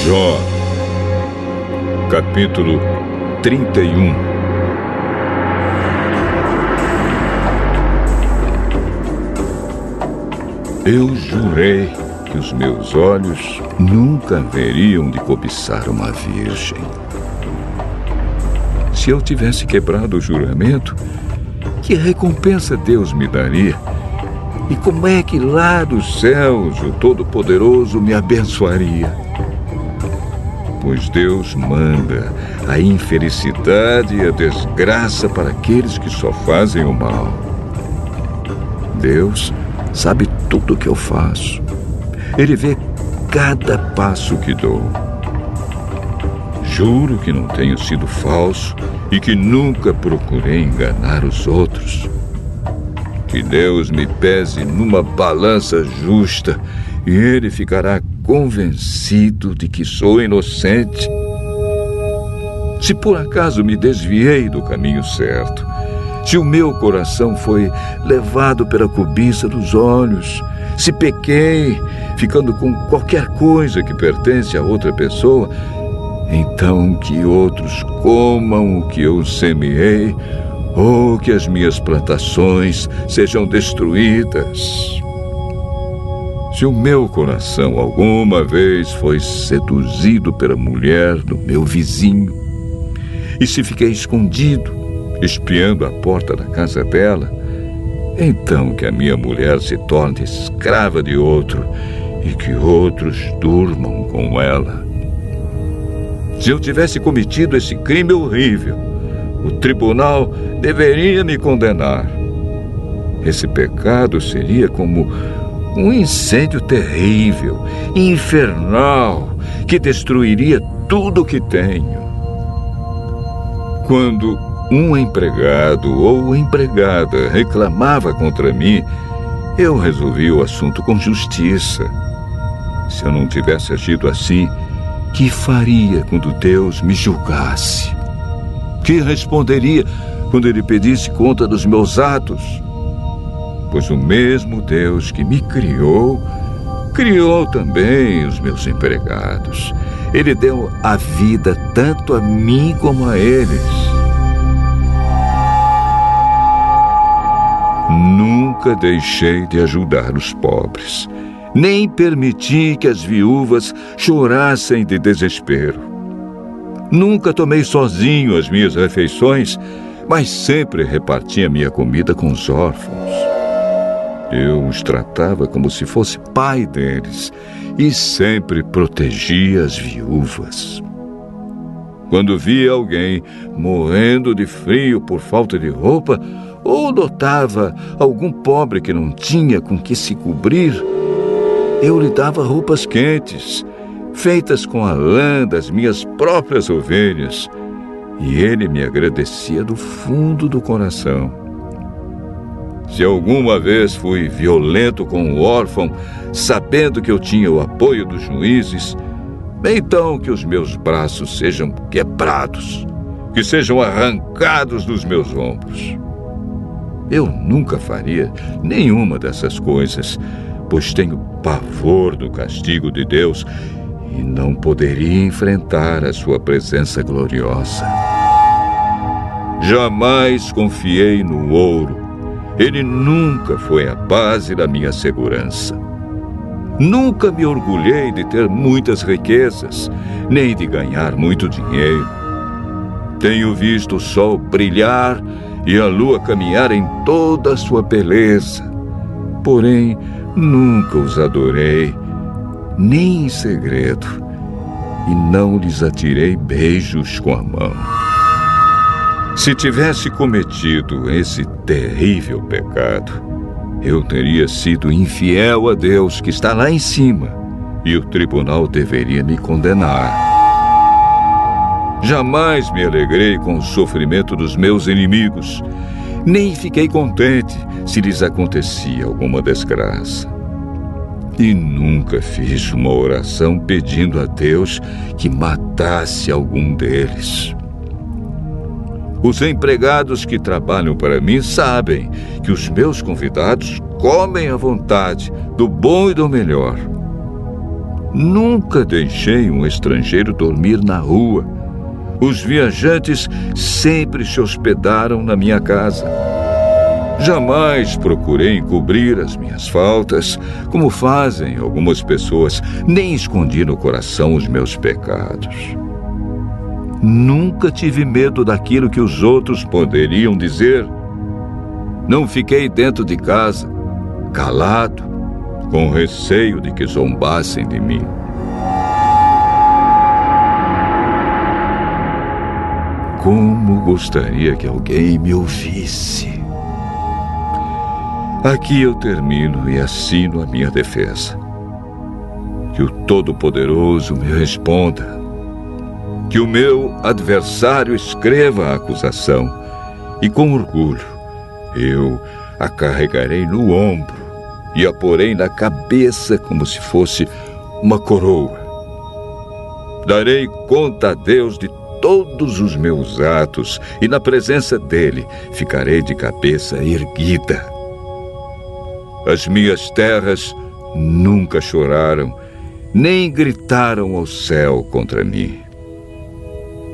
Jó, capítulo 31. Eu jurei que os meus olhos nunca haveriam de cobiçar uma virgem. Se eu tivesse quebrado o juramento, que recompensa Deus me daria? E como é que lá dos céus o Todo-Poderoso me abençoaria? Pois Deus manda a infelicidade e a desgraça para aqueles que só fazem o mal. Deus sabe tudo o que eu faço. Ele vê cada passo que dou. Juro que não tenho sido falso e que nunca procurei enganar os outros. Que Deus me pese numa balança justa e Ele ficará convencido de que sou inocente. Se por acaso me desviei do caminho certo, se o meu coração foi levado pela cobiça dos olhos, se pequei, ficando com qualquer coisa que pertence a outra pessoa, então que outros comam o que eu semeei, ou que as minhas plantações sejam destruídas. Se o meu coração alguma vez foi seduzido pela mulher do meu vizinho, e se fiquei escondido, espiando a porta da casa dela, então que a minha mulher se torne escrava de outro e que outros durmam com ela. Se eu tivesse cometido esse crime horrível, o tribunal deveria me condenar. Esse pecado seria como um incêndio terrível, infernal, que destruiria tudo o que tenho. Quando um empregado ou empregada reclamava contra mim, eu resolvi o assunto com justiça. Se eu não tivesse agido assim, que faria quando Deus me julgasse? Que responderia quando Ele pedisse conta dos meus atos? Pois o mesmo Deus que me criou, criou também os meus empregados. Ele deu a vida tanto a mim como a eles. Nunca deixei de ajudar os pobres, nem permiti que as viúvas chorassem de desespero. Nunca tomei sozinho as minhas refeições, mas sempre reparti a minha comida com os órfãos. Eu os tratava como se fosse pai deles e sempre protegia as viúvas. Quando via alguém morrendo de frio por falta de roupa, ou notava algum pobre que não tinha com que se cobrir, eu lhe dava roupas quentes, feitas com a lã das minhas próprias ovelhas, e ele me agradecia do fundo do coração. Se alguma vez fui violento com o órfão, sabendo que eu tinha o apoio dos juízes, então que os meus braços sejam quebrados, que sejam arrancados dos meus ombros. Eu nunca faria nenhuma dessas coisas, pois tenho pavor do castigo de Deus e não poderia enfrentar a sua presença gloriosa. Jamais confiei no ouro. Ele nunca foi a base da minha segurança. Nunca me orgulhei de ter muitas riquezas, nem de ganhar muito dinheiro. Tenho visto o sol brilhar e a lua caminhar em toda a sua beleza. Porém, nunca os adorei, nem em segredo, e não lhes atirei beijos com a mão. Se tivesse cometido esse terrível pecado, eu teria sido infiel a Deus que está lá em cima, e o tribunal deveria me condenar. Jamais me alegrei com o sofrimento dos meus inimigos, nem fiquei contente se lhes acontecia alguma desgraça. E nunca fiz uma oração pedindo a Deus que matasse algum deles. Os empregados que trabalham para mim sabem que os meus convidados comem à vontade, do bom e do melhor. Nunca deixei um estrangeiro dormir na rua. Os viajantes sempre se hospedaram na minha casa. Jamais procurei encobrir as minhas faltas, como fazem algumas pessoas, nem escondi no coração os meus pecados. Nunca tive medo daquilo que os outros poderiam dizer. Não fiquei dentro de casa, calado, com receio de que zombassem de mim. Como gostaria que alguém me ouvisse. Aqui eu termino e assino a minha defesa. Que o Todo-Poderoso me responda. Que o meu adversário escreva a acusação. E com orgulho eu a carregarei no ombro e a porei na cabeça como se fosse uma coroa. Darei conta a Deus de todos os meus atos e na presença dele ficarei de cabeça erguida. As minhas terras nunca choraram, nem gritaram ao céu contra mim.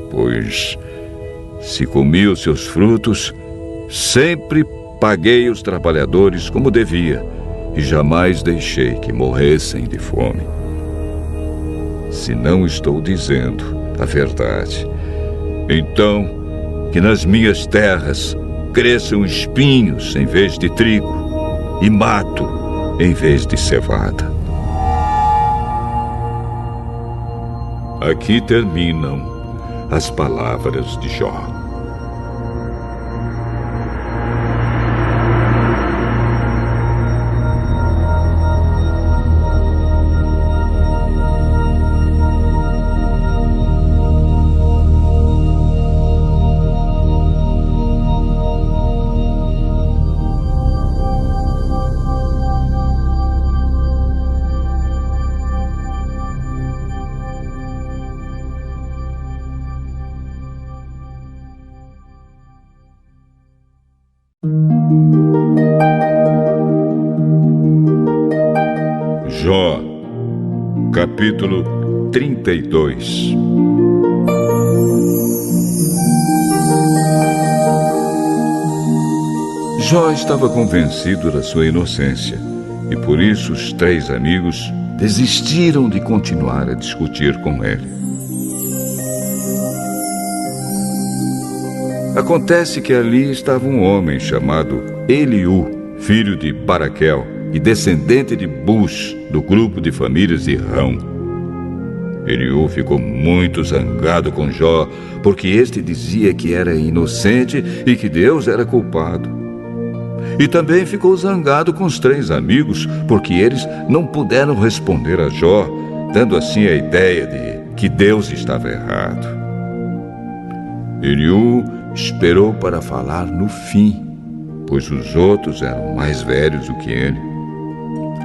Pois, se comi os seus frutos, sempre paguei os trabalhadores como devia e jamais deixei que morressem de fome. Se não estou dizendo a verdade, então que nas minhas terras cresçam espinhos em vez de trigo e mato em vez de cevada. Aqui terminam as palavras de Jó. Jó, capítulo 32. Jó estava convencido da sua inocência e por isso os 3 amigos desistiram de continuar a discutir com ele. Acontece que ali estava um homem chamado Eliú, filho de Baraquel e descendente de Bus, do grupo de famílias de Rão. Eliú ficou muito zangado com Jó, porque este dizia que era inocente e que Deus era culpado. E também ficou zangado com os 3 amigos, porque eles não puderam responder a Jó, dando assim a ideia de que Deus estava errado. Eliú esperou para falar no fim, pois os outros eram mais velhos do que ele.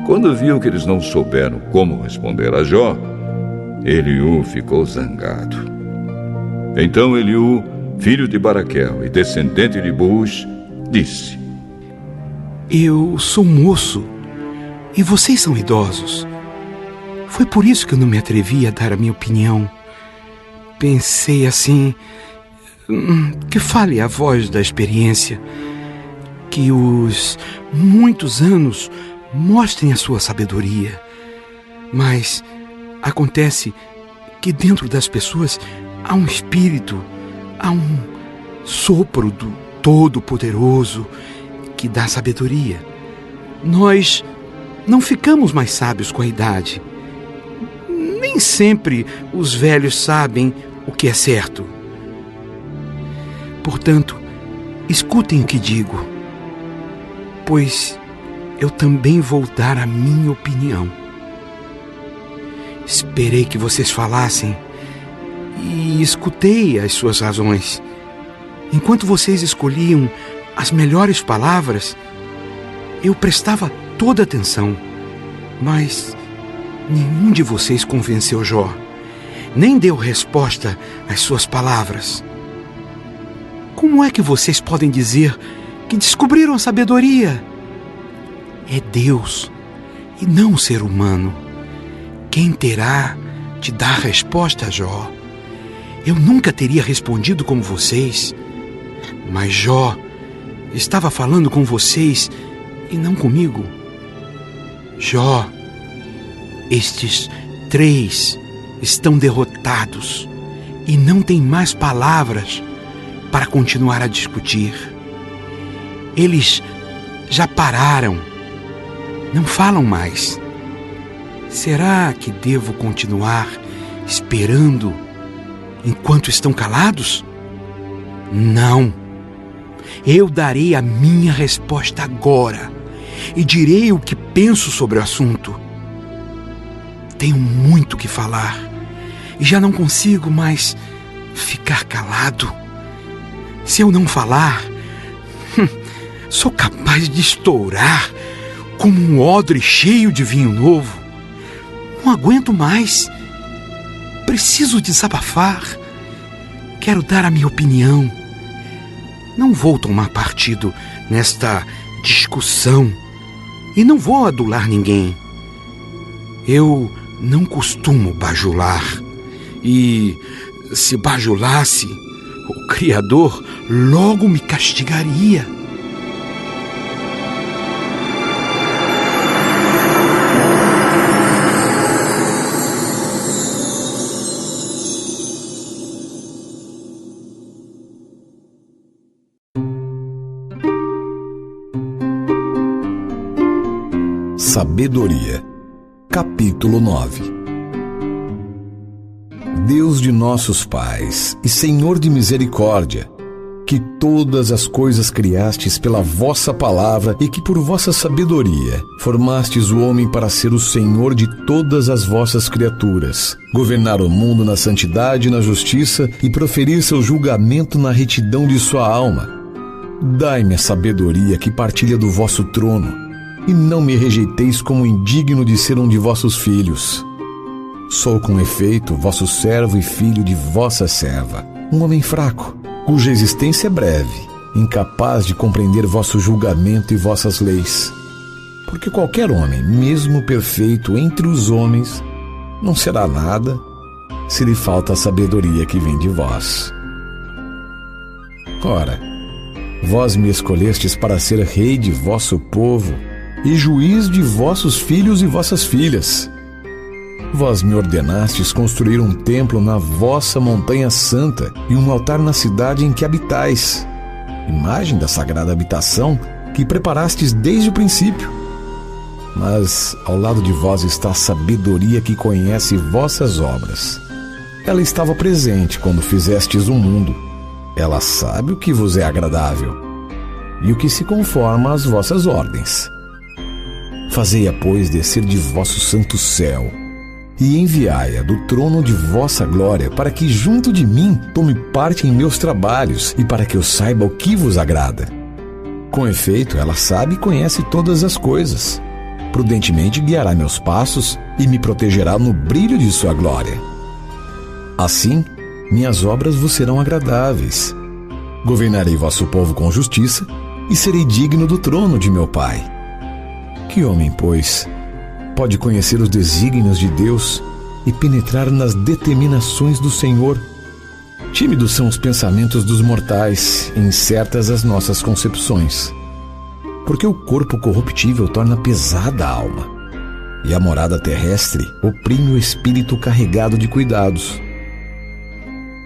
Quando viu que eles não souberam como responder a Jó, Eliú ficou zangado. Então Eliú, filho de Baraquel e descendente de Bus, disse: Eu sou moço e vocês são idosos. Foi por isso que eu não me atrevi a dar a minha opinião. Pensei assim, que fale a voz da experiência, que os muitos anos mostrem a sua sabedoria. Mas acontece que dentro das pessoas há um espírito, há um sopro do Todo-Poderoso que dá sabedoria. Nós não ficamos mais sábios com a idade. Nem sempre os velhos sabem o que é certo. Portanto, escutem o que digo, pois eu também vou dar a minha opinião. Esperei que vocês falassem e escutei as suas razões. Enquanto vocês escolhiam as melhores palavras, eu prestava toda atenção, mas nenhum de vocês convenceu Jó, nem deu resposta às suas palavras. Como é que vocês podem dizer que descobriram a sabedoria? É Deus e não o ser humano quem terá de dar resposta, Jó. Eu nunca teria respondido como vocês, mas Jó estava falando com vocês e não comigo. Jó, estes 3 estão derrotados e não têm mais palavras para continuar a discutir. Eles já pararam, não falam mais. Será que devo continuar esperando enquanto estão calados? Não. Eu darei a minha resposta agora e direi o que penso sobre o assunto. Tenho muito que falar e já não consigo mais ficar calado. Se eu não falar, sou capaz de estourar como um odre cheio de vinho novo. Não aguento mais. Preciso desabafar. Quero dar a minha opinião. Não vou tomar partido nesta discussão e não vou adular ninguém. Eu não costumo bajular. E se bajulasse, o Criador logo me castigaria. Sabedoria, capítulo 9. Deus de nossos pais e Senhor de misericórdia, que todas as coisas criastes pela vossa palavra e que por vossa sabedoria formastes o homem para ser o Senhor de todas as vossas criaturas, governar o mundo na santidade e na justiça e proferir seu julgamento na retidão de sua alma. Dai-me a sabedoria que partilha do vosso trono, e não me rejeiteis como indigno de ser um de vossos filhos. Sou com efeito vosso servo e filho de vossa serva, um homem fraco, cuja existência é breve, incapaz de compreender vosso julgamento e vossas leis. Porque qualquer homem, mesmo perfeito entre os homens, não será nada se lhe falta a sabedoria que vem de vós. Ora, vós me escolhestes para ser rei de vosso povo e juiz de vossos filhos e vossas filhas. Vós me ordenastes construir um templo na vossa montanha santa e um altar na cidade em que habitais, imagem da sagrada habitação que preparastes desde o princípio. Mas ao lado de vós está a sabedoria que conhece vossas obras. Ela estava presente quando fizestes o mundo. Ela sabe o que vos é agradável e o que se conforma às vossas ordens. Fazei-a, pois, descer de vosso santo céu e enviai-a do trono de vossa glória, para que junto de mim tome parte em meus trabalhos e para que eu saiba o que vos agrada. Com efeito, ela sabe e conhece todas as coisas. Prudentemente guiará meus passos e me protegerá no brilho de sua glória. Assim, minhas obras vos serão agradáveis. Governarei vosso povo com justiça e serei digno do trono de meu Pai. Que homem, pois, pode conhecer os desígnios de Deus e penetrar nas determinações do Senhor? Tímidos são os pensamentos dos mortais, incertas as nossas concepções. Porque o corpo corruptível torna pesada a alma, e a morada terrestre oprime o espírito carregado de cuidados.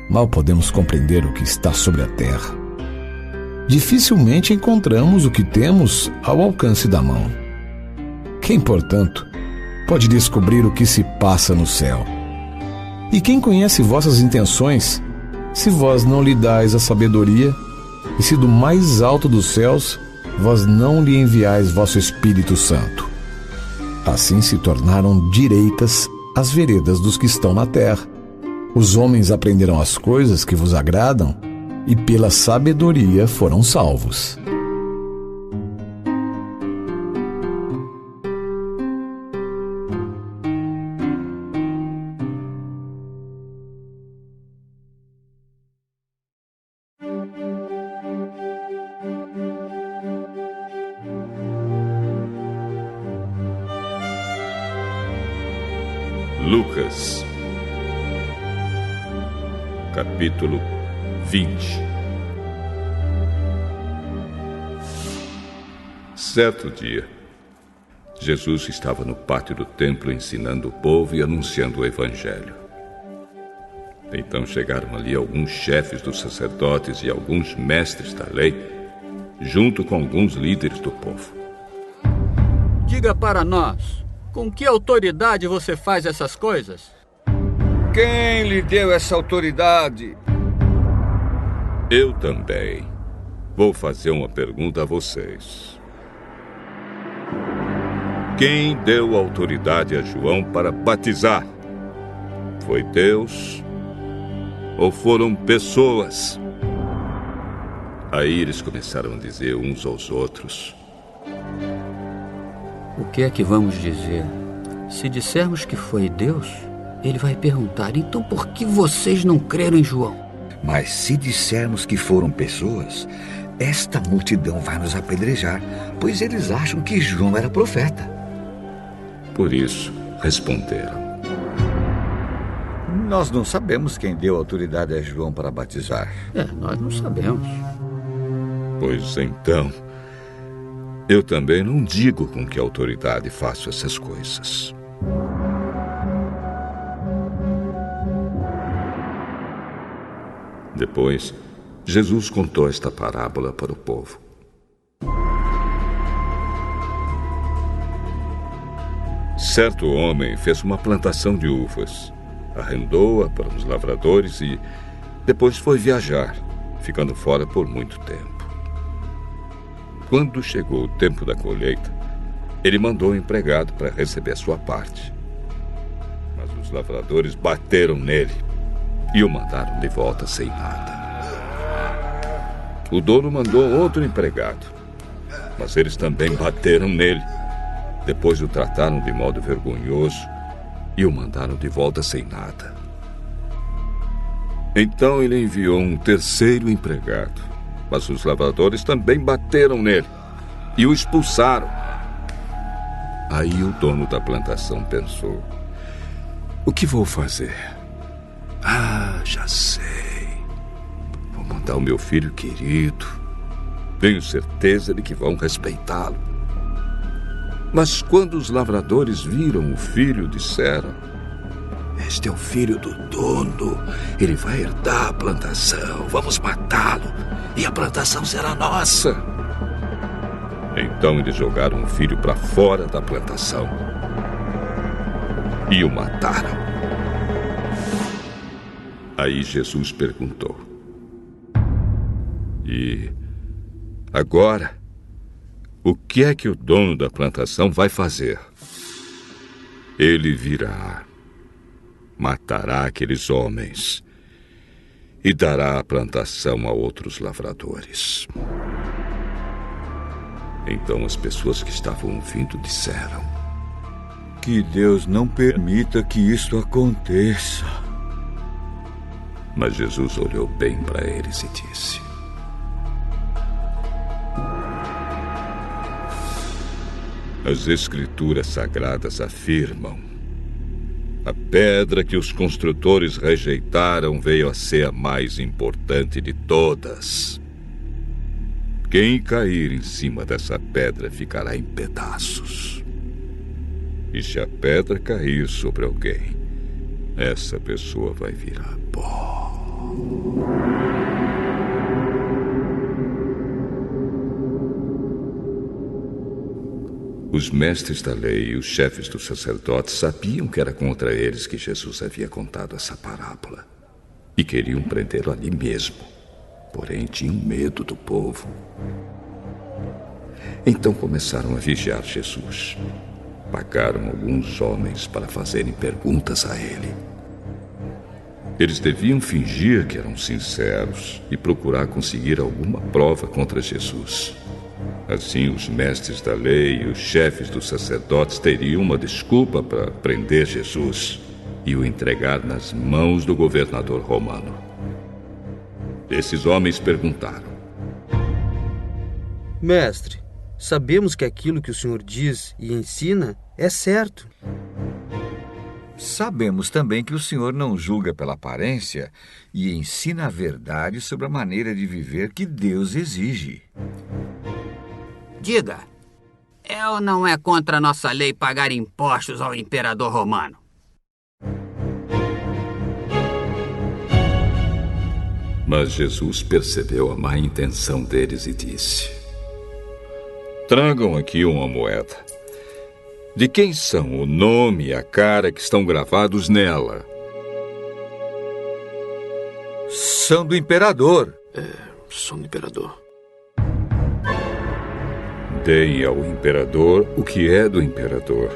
Mal podemos compreender o que está sobre a terra. Dificilmente encontramos o que temos ao alcance da mão. Quem, portanto, pode descobrir o que se passa no céu? E quem conhece vossas intenções, se vós não lhe dais a sabedoria, e se do mais alto dos céus vós não lhe enviais vosso Espírito Santo? Assim se tornaram direitas as veredas dos que estão na terra. Os homens aprenderam as coisas que vos agradam, e pela sabedoria foram salvos. Lucas, capítulo 20. Certo dia, Jesus estava no pátio do templo ensinando o povo e anunciando o evangelho. Então chegaram ali alguns chefes dos sacerdotes e alguns mestres da lei, junto com alguns líderes do povo. Diga para nós, com que autoridade você faz essas coisas? Quem lhe deu essa autoridade? Eu também vou fazer uma pergunta a vocês. Quem deu autoridade a João para batizar? Foi Deus ou foram pessoas? Aí eles começaram a dizer uns aos outros: O que é que vamos dizer? Se dissermos que foi Deus, ele vai perguntar: então por que vocês não creram em João? Mas se dissermos que foram pessoas, esta multidão vai nos apedrejar, pois eles acham que João era profeta. Por isso, responderam: Nós não sabemos quem deu autoridade a João para batizar. Nós não sabemos. Pois então, eu também não digo com que autoridade faço essas coisas. Depois, Jesus contou esta parábola para o povo. Certo homem fez uma plantação de uvas, arrendou-a para uns lavradores e depois foi viajar, ficando fora por muito tempo. Quando chegou o tempo da colheita, ele mandou um empregado para receber a sua parte. Mas os lavradores bateram nele e o mandaram de volta sem nada. O dono mandou outro empregado, mas eles também bateram nele. Depois o trataram de modo vergonhoso e o mandaram de volta sem nada. Então ele enviou um terceiro empregado, mas os lavradores também bateram nele e o expulsaram. Aí o dono da plantação pensou: o que vou fazer? Já sei. Vou mandar o meu filho querido. Tenho certeza de que vão respeitá-lo. Mas quando os lavradores viram o filho, disseram: este é o filho do dono. Ele vai herdar a plantação. Vamos matá-lo e a plantação será nossa. Então eles jogaram o filho para fora da plantação e o mataram. Aí Jesus perguntou: e agora, o que é que o dono da plantação vai fazer? Ele virá, matará aqueles homens e dará a plantação a outros lavradores. Então as pessoas que estavam ouvindo disseram: que Deus não permita que isso aconteça. Mas Jesus olhou bem para eles e disse: as Escrituras Sagradas afirmam: a pedra que os construtores rejeitaram veio a ser a mais importante de todas. Quem cair em cima dessa pedra ficará em pedaços. E se a pedra cair sobre alguém, essa pessoa vai virar pó. Os mestres da lei e os chefes dos sacerdotes sabiam que era contra eles que Jesus havia contado essa parábola e queriam prendê-lo ali mesmo, porém tinham medo do povo. Então começaram a vigiar Jesus. Pagaram alguns homens para fazerem perguntas a ele. Eles deviam fingir que eram sinceros e procurar conseguir alguma prova contra Jesus. Assim, os mestres da lei e os chefes dos sacerdotes teriam uma desculpa para prender Jesus e o entregar nas mãos do governador romano. Esses homens perguntaram: Mestre, sabemos que aquilo que o senhor diz e ensina é certo. Sabemos também que o Senhor não julga pela aparência e ensina a verdade sobre a maneira de viver que Deus exige. Diga, é ou não é contra a nossa lei pagar impostos ao imperador romano? Mas Jesus percebeu a má intenção deles e disse: Tragam aqui uma moeda. De quem são o nome e a cara que estão gravados nela? São do imperador. Sou do imperador. Deem ao imperador o que é do imperador,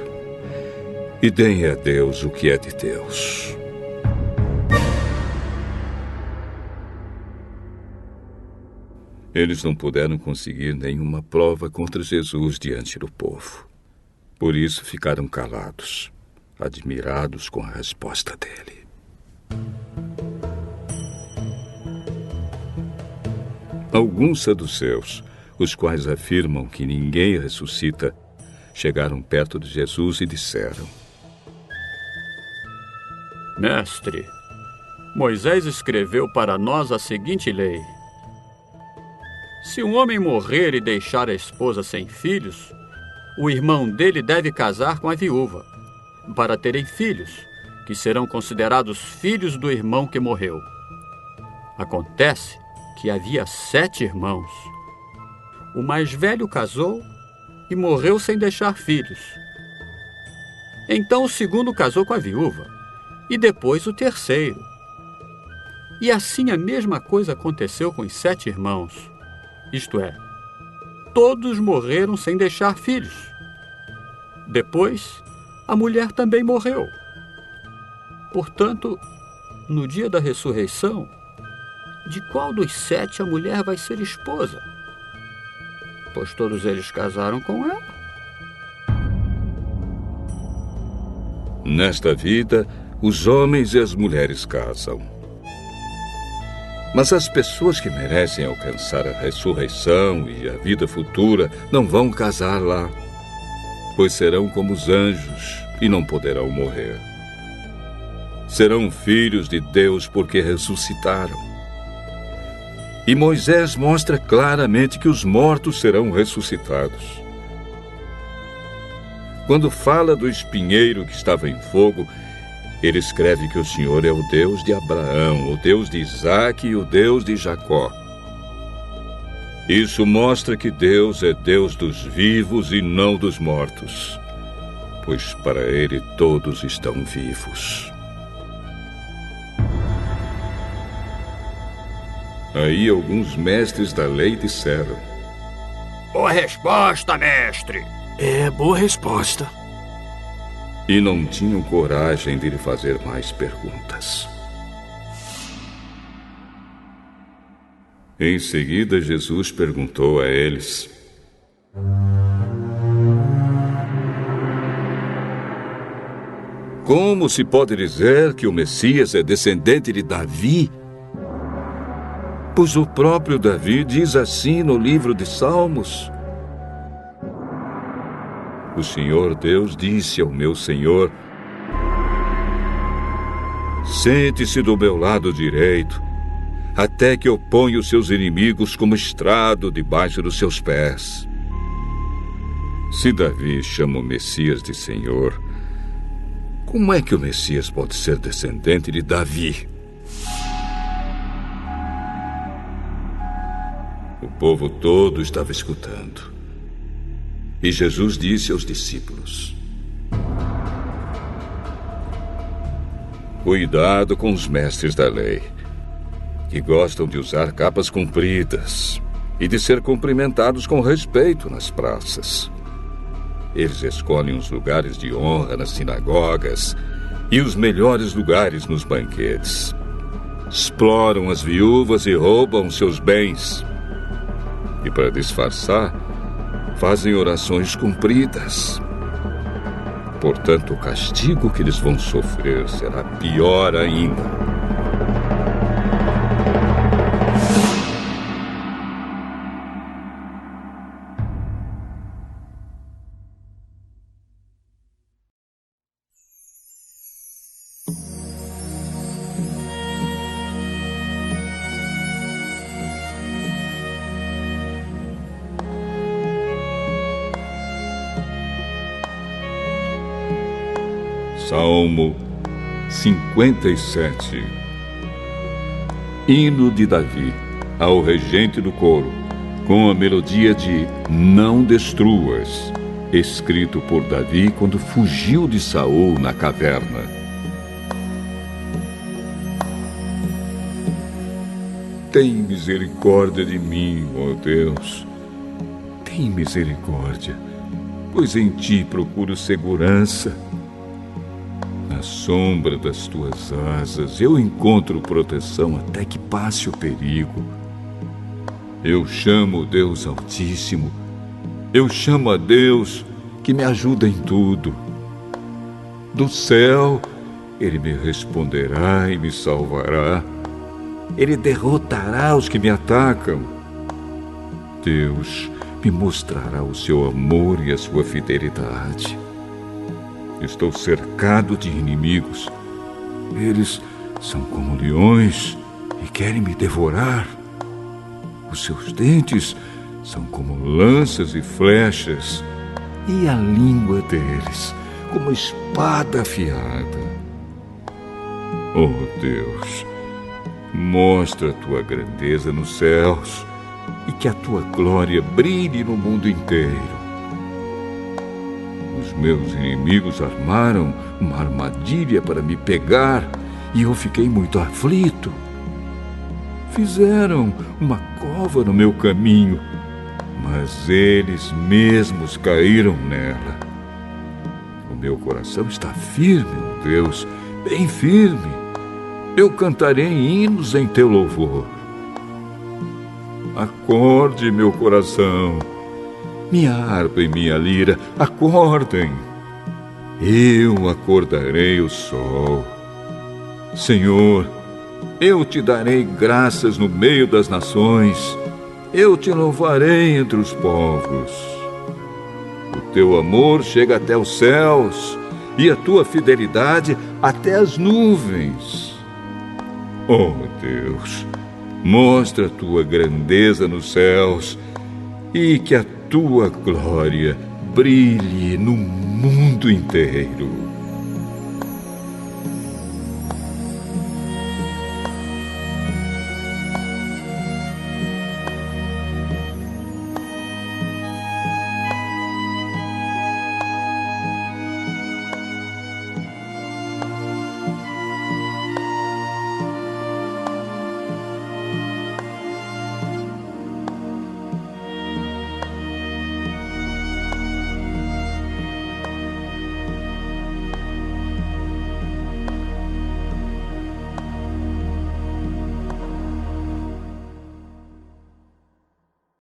e deem a Deus o que é de Deus. Eles não puderam conseguir nenhuma prova contra Jesus diante do povo. Por isso ficaram calados, admirados com a resposta dele. Alguns saduceus, os quais afirmam que ninguém ressuscita, chegaram perto de Jesus e disseram: Mestre, Moisés escreveu para nós a seguinte lei: se um homem morrer e deixar a esposa sem filhos, o irmão dele deve casar com a viúva, para terem filhos, que serão considerados filhos do irmão que morreu. Acontece que havia 7 irmãos. O mais velho casou e morreu sem deixar filhos. Então o segundo casou com a viúva, e depois o terceiro. E assim a mesma coisa aconteceu com os 7 irmãos. Isto é, todos morreram sem deixar filhos. Depois, a mulher também morreu. Portanto, no dia da ressurreição, de qual dos 7 a mulher vai ser esposa? Pois todos eles casaram com ela. Nesta vida, os homens e as mulheres casam. Mas as pessoas que merecem alcançar a ressurreição e a vida futura não vão casar lá, pois serão como os anjos e não poderão morrer. Serão filhos de Deus porque ressuscitaram. E Moisés mostra claramente que os mortos serão ressuscitados. Quando fala do espinheiro que estava em fogo, ele escreve que o Senhor é o Deus de Abraão, o Deus de Isaque e o Deus de Jacó. Isso mostra que Deus é Deus dos vivos e não dos mortos, pois para ele todos estão vivos. Aí alguns mestres da lei disseram: Boa resposta, mestre! Boa resposta. E não tinham coragem de lhe fazer mais perguntas. Em seguida, Jesus perguntou a eles: Como se pode dizer que o Messias é descendente de Davi? Pois o próprio Davi diz assim no livro de Salmos: O Senhor Deus disse ao meu Senhor: Sente-se do meu lado direito, até que eu ponha os seus inimigos como estrado debaixo dos seus pés. Se Davi chama o Messias de Senhor, como é que o Messias pode ser descendente de Davi? O povo todo estava escutando. E Jesus disse aos discípulos: Cuidado com os mestres da lei, que gostam de usar capas compridas e de ser cumprimentados com respeito nas praças. Eles escolhem os lugares de honra nas sinagogas e os melhores lugares nos banquetes. Exploram as viúvas e roubam seus bens. E para disfarçar, fazem orações compridas. Portanto, o castigo que eles vão sofrer será pior ainda. Salmo 57. Hino de Davi ao regente do coro, com a melodia de Não Destruas, escrito por Davi quando fugiu de Saul na caverna. Tem misericórdia de mim, ó Deus. Tem misericórdia, pois em ti procuro segurança. Na sombra das tuas asas eu encontro proteção até que passe o perigo. Eu chamo o Deus Altíssimo. Eu chamo a Deus que me ajuda em tudo. Do céu, Ele me responderá e me salvará. Ele derrotará os que me atacam. Deus me mostrará o seu amor e a sua fidelidade. Estou cercado de inimigos. Eles são como leões e querem me devorar. Os seus dentes são como lanças e flechas, e a língua deles como espada afiada. Oh Deus, mostra a tua grandeza nos céus e que a tua glória brilhe no mundo inteiro. Os meus inimigos armaram uma armadilha para me pegar e eu fiquei muito aflito. Fizeram uma cova no meu caminho, mas eles mesmos caíram nela. O meu coração está firme, ó Deus, bem firme. Eu cantarei hinos em teu louvor. Acorde, meu coração, minha harpa e minha lira, acordem. Eu acordarei o sol. Senhor, eu te darei graças no meio das nações. Eu te louvarei entre os povos. O teu amor chega até os céus e a tua fidelidade até as nuvens. Oh Deus, mostra a tua grandeza nos céus e que a tua glória brilhe no mundo inteiro.